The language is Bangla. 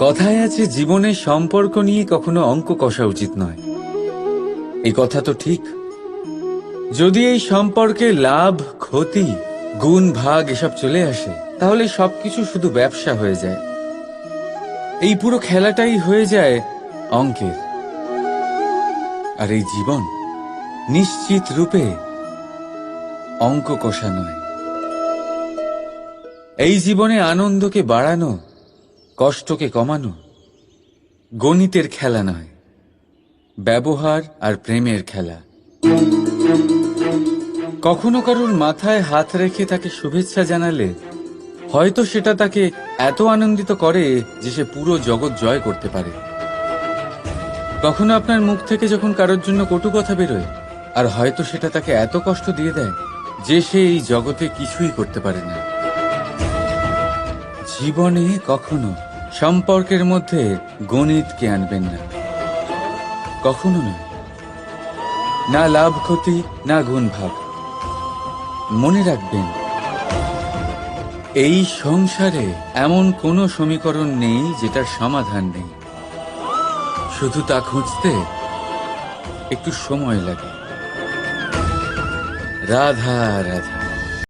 কথায় আছে জীবনের সম্পর্ক নিয়ে কখনো অঙ্ক কষা উচিত নয়। এই কথা তো ঠিক। যদি এই সম্পর্কে লাভ ক্ষতি গুণ ভাগ এসব চলে আসে, তাহলে সবকিছু শুধু ব্যবসা হয়ে যায়। এই পুরো খেলাটাই হয়ে যায় অঙ্কের। আর এই জীবন নিশ্চিত রূপে অঙ্ক কষা নয়। এই জীবনে আনন্দকে বাড়ানো, কষ্টকে কমানো গণিতের খেলা নয়, ব্যবহার আর প্রেমের খেলা। কখনো কারোর মাথায় হাত রেখে তাকে শুভেচ্ছা জানালে হয়তো সেটা তাকে এত আনন্দিত করে যে সে পুরো জগৎ জয় করতে পারে। কখনো আপনার মুখ থেকে যখন কারোর জন্য কটু কথা বেরোয়, আর হয়তো সেটা তাকে এত কষ্ট দিয়ে দেয় যে সে এই জগতে কিছুই করতে পারে না। জীবনে কখনো সম্পর্কের মধ্যে গণিতকে আনবেন না, কখনো না। না লাভ ক্ষতি, না গুণ ভাগ। মনে রাখবেন, এই সংসারে এমন কোনো সমীকরণ নেই যেটার সমাধান নেই। শুধু তা খুঁজতে একটু সময় লাগে। রাধা রাধা।